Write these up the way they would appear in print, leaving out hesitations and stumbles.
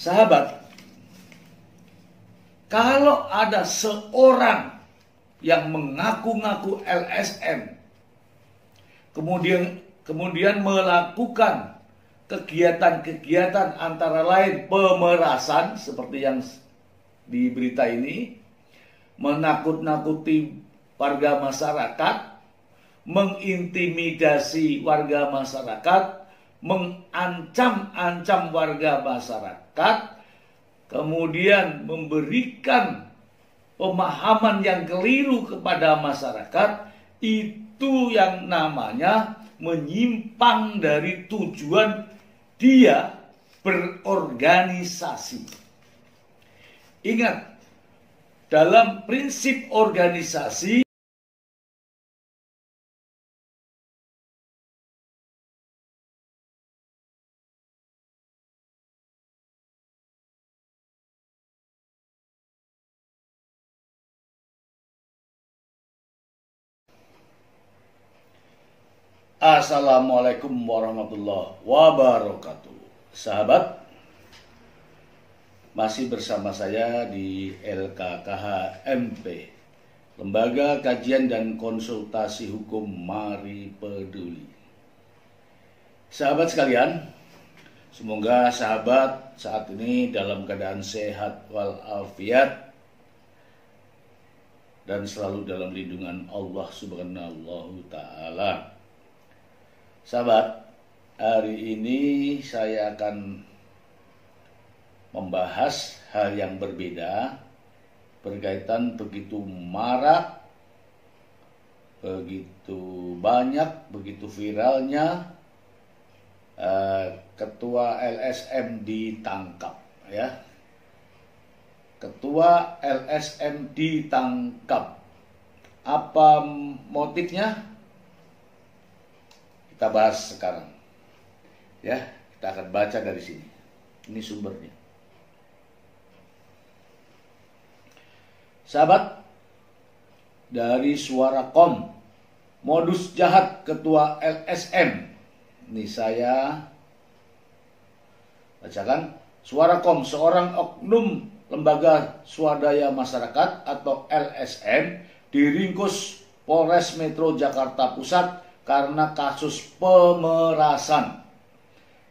Sahabat, kalau ada seorang yang mengaku-ngaku LSM, kemudian melakukan kegiatan-kegiatan antara lain pemerasan seperti yang di berita ini, menakut-nakuti warga masyarakat, mengintimidasi warga masyarakat, mengancam-ancam warga masyarakat, kemudian memberikan pemahaman yang keliru kepada masyarakat, itu yang namanya menyimpang dari tujuan dia berorganisasi. Ingat, dalam prinsip organisasi, Assalamualaikum warahmatullahi wabarakatuh. Sahabat, masih bersama saya di LKKH MP, Lembaga Kajian dan Konsultasi Hukum Mari Peduli. Sahabat sekalian, semoga sahabat saat ini dalam keadaan sehat walafiat dan selalu dalam lindungan Allah Subhanahu Ta'ala. Sahabat, hari ini saya akan membahas hal yang berbeda berkaitan begitu marak, begitu banyak, begitu viralnya Ketua LSM ditangkap, ya. Ketua LSM ditangkap. Apa motifnya? Kita bahas sekarang, ya. Kita akan baca dari sini. Ini sumbernya. Sahabat, dari Suara.com, modus jahat Ketua LSM. Ini saya bacakan. Suara.com, seorang oknum lembaga swadaya masyarakat atau LSM diringkus Polres Metro Jakarta Pusat karena kasus pemerasan.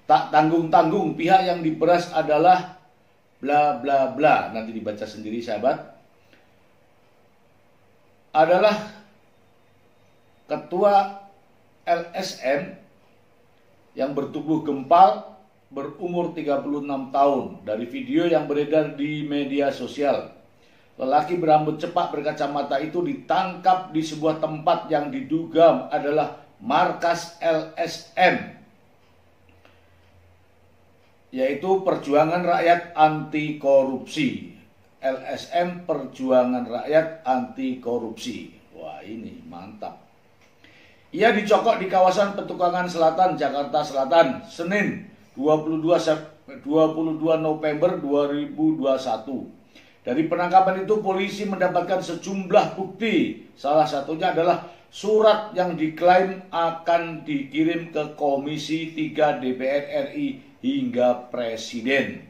Tak tanggung-tanggung, pihak yang diperas adalah bla bla bla. Nanti dibaca sendiri sahabat. Adalah ketua LSM yang bertubuh gempal, berumur 36 tahun. Dari video yang beredar di media sosial, lelaki berambut cepak berkacamata itu ditangkap di sebuah tempat yang diduga adalah markas LSM, yaitu Perjuangan Rakyat Anti Korupsi. LSM Perjuangan Rakyat Anti Korupsi. Wah, ini mantap. Ia dicokok di kawasan Petukangan Selatan, Jakarta Selatan, Senin 22 November 2021. Dari penangkapan itu polisi mendapatkan sejumlah bukti. Salah satunya adalah surat yang diklaim akan dikirim ke Komisi 3 DPR RI hingga Presiden.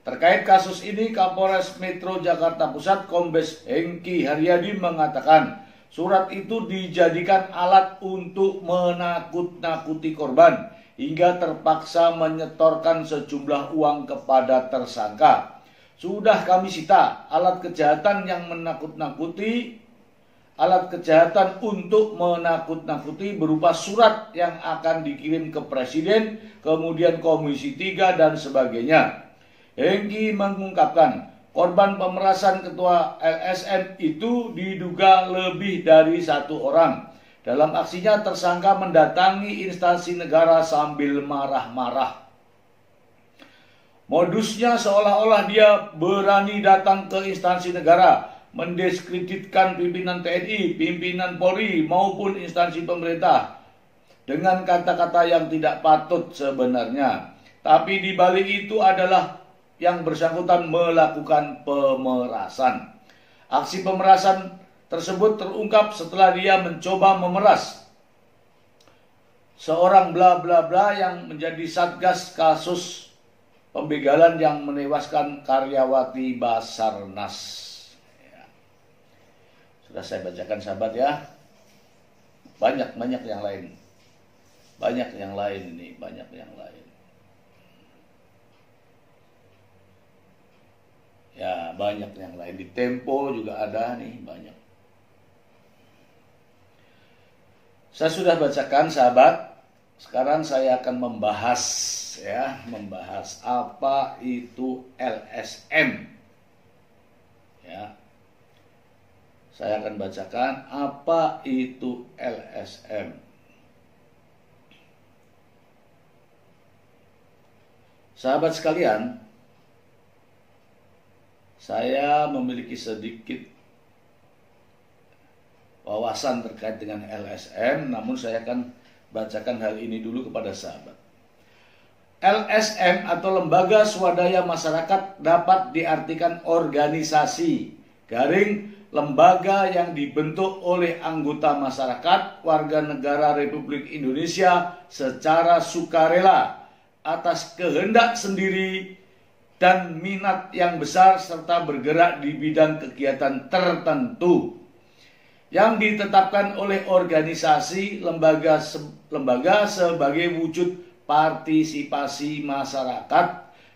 Terkait kasus ini, Kapolres Metro Jakarta Pusat Kombes Hengki Haryadi mengatakan surat itu dijadikan alat untuk menakut-nakuti korban hingga terpaksa menyetorkan sejumlah uang kepada tersangka. Sudah kami sita alat kejahatan yang menakut-nakuti, alat kejahatan untuk menakut-nakuti berupa surat yang akan dikirim ke Presiden, kemudian Komisi 3 dan sebagainya. Hengki mengungkapkan korban pemerasan Ketua LSM itu diduga lebih dari satu orang. Dalam aksinya tersangka mendatangi instansi negara sambil marah-marah. Modusnya seolah-olah dia berani datang ke instansi negara, mendiskreditkan pimpinan TNI, pimpinan Polri maupun instansi pemerintah dengan kata-kata yang tidak patut sebenarnya. Tapi di balik itu adalah yang bersangkutan melakukan pemerasan. Aksi pemerasan tersebut terungkap setelah dia mencoba memeras seorang bla bla bla yang menjadi satgas kasus pembegalan yang menewaskan karyawati Basarnas. Ya. Sudah saya bacakan sahabat ya. Banyak yang lain. Banyak yang lain ini, banyak yang lain. Ya, banyak yang lain. Di Tempo juga ada nih, banyak. Saya sudah bacakan sahabat. Sekarang saya akan membahas apa itu LSM. Ya. Saya akan bacakan apa itu LSM. Sahabat sekalian, saya memiliki sedikit wawasan terkait dengan LSM, namun saya akan bacakan hal ini dulu kepada sahabat. LSM atau Lembaga Swadaya Masyarakat dapat diartikan organisasi, lembaga yang dibentuk oleh anggota masyarakat warga negara Republik Indonesia secara sukarela atas kehendak sendiri dan minat yang besar serta bergerak di bidang kegiatan tertentu yang ditetapkan oleh organisasi lembaga sebagai wujud partisipasi masyarakat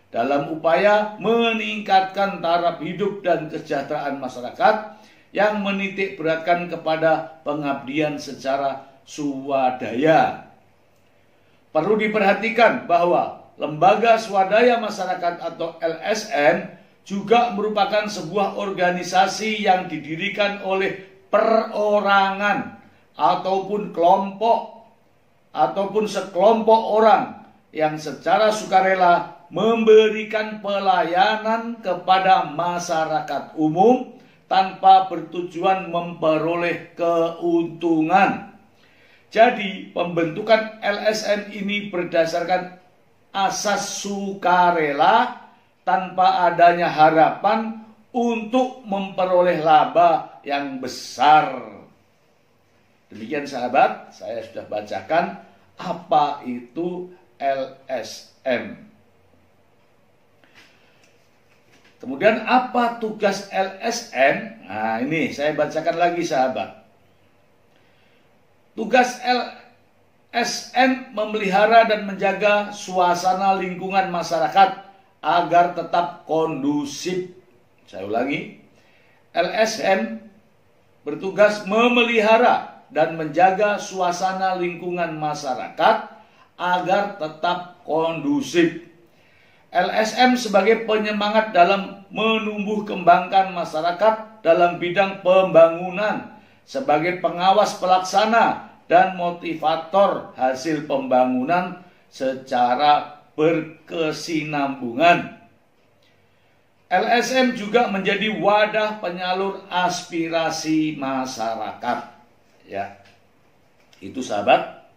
dalam upaya meningkatkan taraf hidup dan kesejahteraan masyarakat yang menitik beratkan kepada pengabdian secara swadaya. Perlu diperhatikan bahwa Lembaga Swadaya Masyarakat atau LSM juga merupakan sebuah organisasi yang didirikan oleh perorangan ataupun kelompok ataupun sekelompok orang yang secara sukarela memberikan pelayanan kepada masyarakat umum tanpa bertujuan memperoleh keuntungan. Jadi pembentukan LSM ini berdasarkan asas sukarela tanpa adanya harapan untuk memperoleh laba yang besar. Demikian sahabat, saya sudah bacakan apa itu LSM. Kemudian apa tugas LSM? Nah ini saya bacakan lagi sahabat. Tugas LSM memelihara dan menjaga suasana lingkungan masyarakat agar tetap kondusif. Saya ulangi, LSM bertugas memelihara dan menjaga suasana lingkungan masyarakat agar tetap kondusif. LSM sebagai penyemangat dalam menumbuh kembangkan masyarakat dalam bidang pembangunan, sebagai pengawas pelaksana dan motivator hasil pembangunan secara berkesinambungan. LSM juga menjadi wadah penyalur aspirasi masyarakat. Ya, itu sahabat,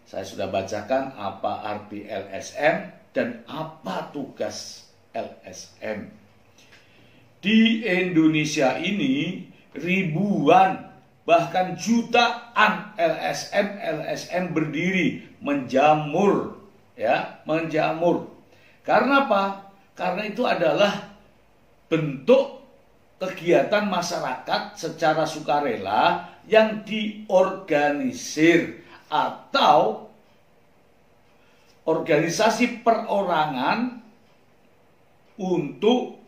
saya sudah bacakan apa arti LSM dan apa tugas LSM. Di Indonesia ini ribuan bahkan jutaan LSM berdiri menjamur, ya, menjamur. Karena apa? Karena itu adalah bentuk kegiatan masyarakat secara sukarela yang diorganisir atau organisasi perorangan untuk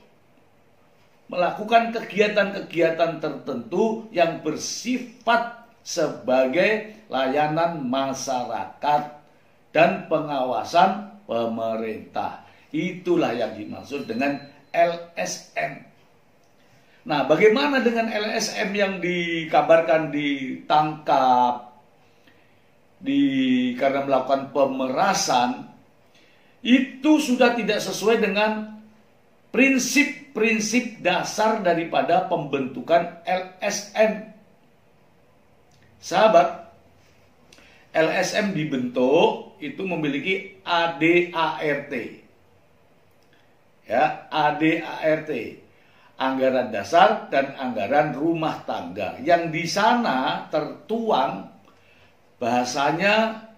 melakukan kegiatan-kegiatan tertentu yang bersifat sebagai layanan masyarakat dan pengawasan pemerintah. Itulah yang dimaksud dengan LSM. Nah, bagaimana dengan LSM yang dikabarkan ditangkap karena melakukan pemerasan? Itu sudah tidak sesuai dengan prinsip-prinsip dasar daripada pembentukan LSM. Sahabat, LSM dibentuk itu memiliki ADART. Ya, ADART, anggaran dasar dan anggaran rumah tangga. Yang di sana tertuang bahasanya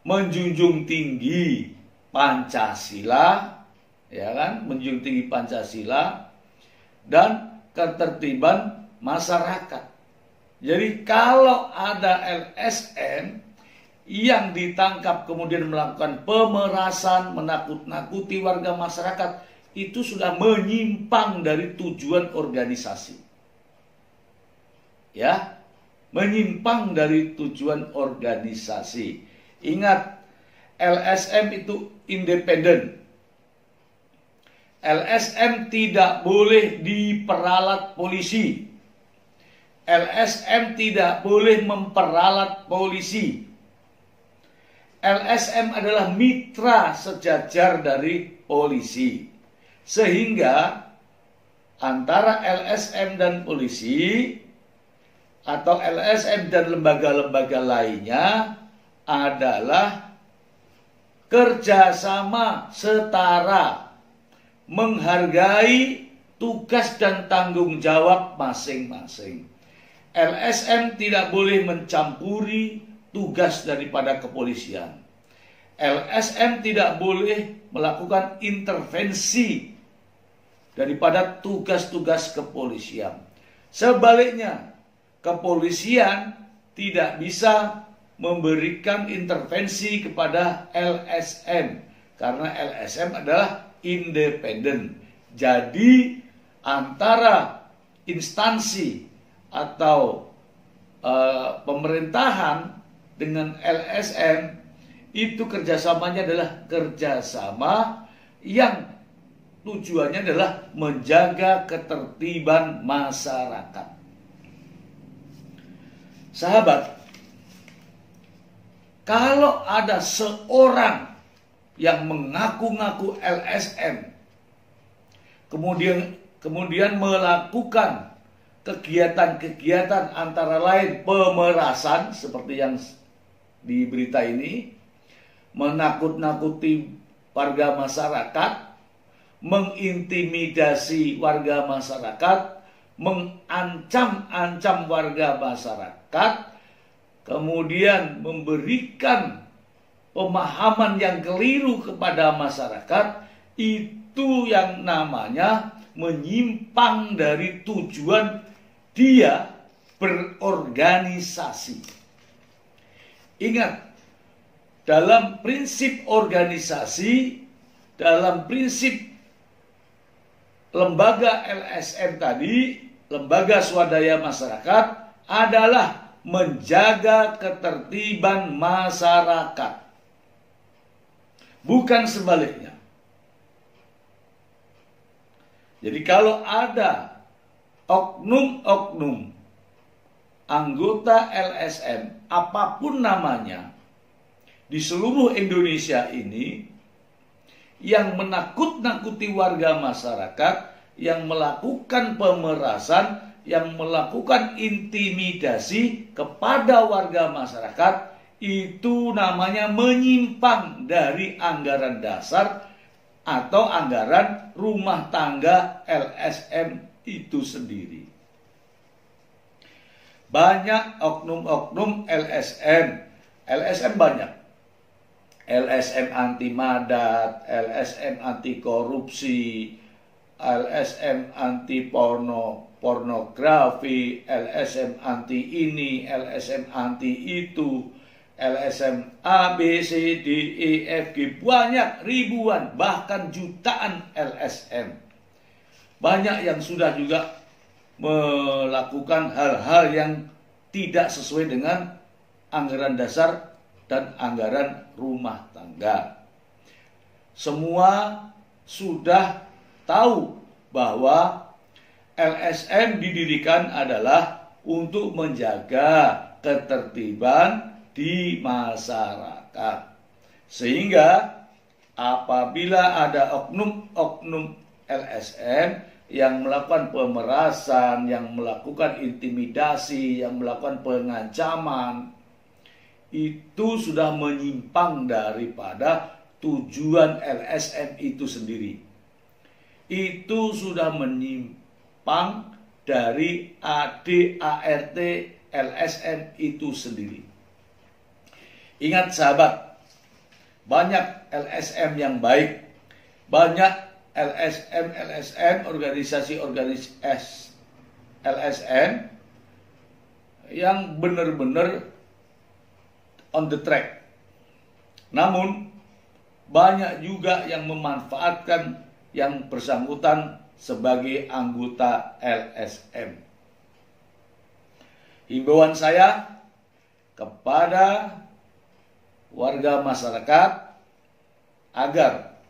menjunjung tinggi Pancasila ya kan, menjunjung tinggi Pancasila dan ketertiban masyarakat. Jadi kalau ada LSM yang ditangkap kemudian melakukan pemerasan, menakut-nakuti warga masyarakat, itu sudah menyimpang dari tujuan organisasi. Ya, menyimpang dari tujuan organisasi. Ingat, LSM itu independen. LSM tidak boleh diperalat polisi. LSM tidak boleh memperalat polisi. LSM adalah mitra sejajar dari polisi. Sehingga antara LSM dan polisi atau LSM dan lembaga-lembaga lainnya adalah kerjasama setara, menghargai tugas dan tanggung jawab masing-masing. LSM tidak boleh mencampuri tugas daripada kepolisian. LSM tidak boleh melakukan intervensi daripada tugas-tugas kepolisian. Sebaliknya, kepolisian tidak bisa memberikan intervensi kepada LSM karena LSM adalah independen. Jadi antara instansi atau pemerintahan dengan LSM itu kerjasamanya adalah kerjasama yang tujuannya adalah menjaga ketertiban masyarakat. Sahabat, kalau ada seorang yang mengaku-ngaku LSM, kemudian melakukan kegiatan-kegiatan antara lain pemerasan seperti yang di berita ini, menakut-nakuti warga masyarakat, mengintimidasi warga masyarakat, mengancam-ancam warga masyarakat, kemudian memberikan pemahaman yang keliru kepada masyarakat, itu yang namanya menyimpang dari tujuan dia berorganisasi. Ingat, dalam prinsip organisasi, dalam prinsip lembaga LSM tadi, lembaga swadaya masyarakat adalah menjaga ketertiban masyarakat. Bukan sebaliknya. Jadi kalau ada oknum-oknum anggota LSM, apapun namanya, di seluruh Indonesia ini, yang menakut-nakuti warga masyarakat, yang melakukan pemerasan, yang melakukan intimidasi kepada warga masyarakat, itu namanya menyimpang dari anggaran dasar atau anggaran rumah tangga LSM itu sendiri. Banyak oknum-oknum LSM. LSM banyak. LSM anti madat, LSM anti korupsi, LSM anti pornografi, LSM anti ini, LSM anti itu, LSM A, B, C, D, E, F, G. Banyak, ribuan, bahkan jutaan LSM. Banyak yang sudah juga melakukan hal-hal yang tidak sesuai dengan anggaran dasar dan anggaran rumah tangga. Semua sudah tahu bahwa LSM didirikan adalah untuk menjaga ketertiban di masyarakat. Sehingga apabila ada oknum-oknum LSM yang melakukan pemerasan, yang melakukan intimidasi, yang melakukan pengancaman, itu sudah menyimpang daripada tujuan LSM itu sendiri. Itu sudah menyimpang dari ADART LSM itu sendiri. Ingat sahabat, banyak LSM yang baik, banyak LSM, organisasi-organisasi LSM yang benar-benar on the track. Namun banyak juga yang memanfaatkan yang bersangkutan sebagai anggota LSM. Himbauan saya kepada warga masyarakat agar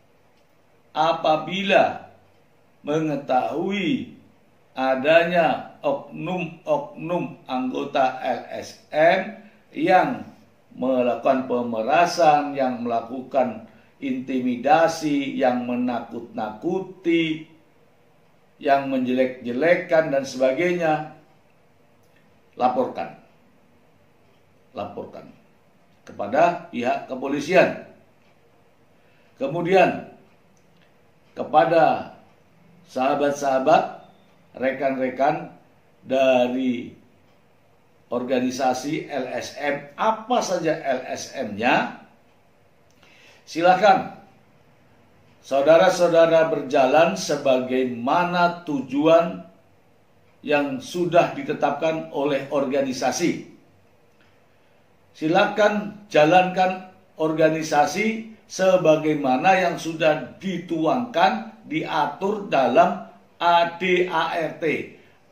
apabila mengetahui adanya oknum-oknum anggota LSM yang melakukan pemerasan, yang melakukan intimidasi, yang menakut-nakuti, yang menjelek-jelekan dan sebagainya, laporkan kepada pihak kepolisian. Kemudian kepada sahabat-sahabat, rekan-rekan dari organisasi LSM, apa saja LSM-nya, silakan saudara-saudara berjalan sebagaimana tujuan yang sudah ditetapkan oleh organisasi. Silakan jalankan organisasi sebagaimana yang sudah dituangkan, diatur dalam ADART,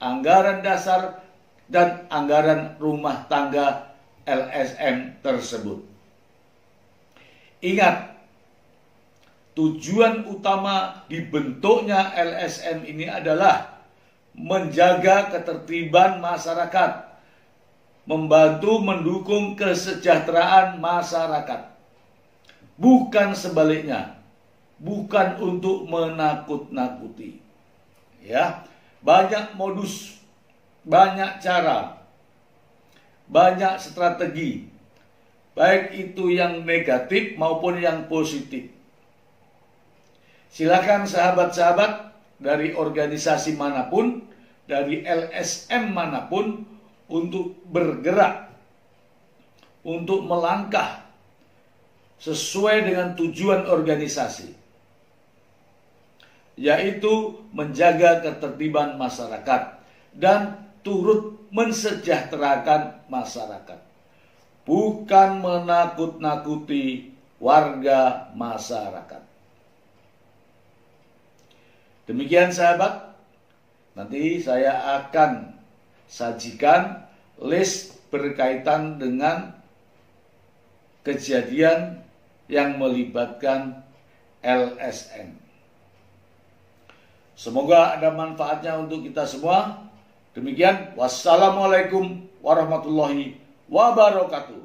anggaran dasar dan anggaran rumah tangga LSM tersebut. Ingat, tujuan utama dibentuknya LSM ini adalah menjaga ketertiban masyarakat, membantu mendukung kesejahteraan masyarakat. Bukan sebaliknya, bukan untuk menakut-nakuti. Ya, banyak modus, banyak cara, banyak strategi, baik itu yang negatif maupun yang positif. Silakan sahabat-sahabat dari organisasi manapun, dari LSM manapun, untuk bergerak, untuk melangkah sesuai dengan tujuan organisasi, yaitu menjaga ketertiban masyarakat dan turut mensejahterakan masyarakat, bukan menakut-nakuti warga masyarakat. Demikian sahabat, nanti saya akan sajikan list berkaitan dengan kejadian yang melibatkan LSM. Semoga ada manfaatnya untuk kita semua. Demikian, wassalamualaikum warahmatullahi wabarakatuh.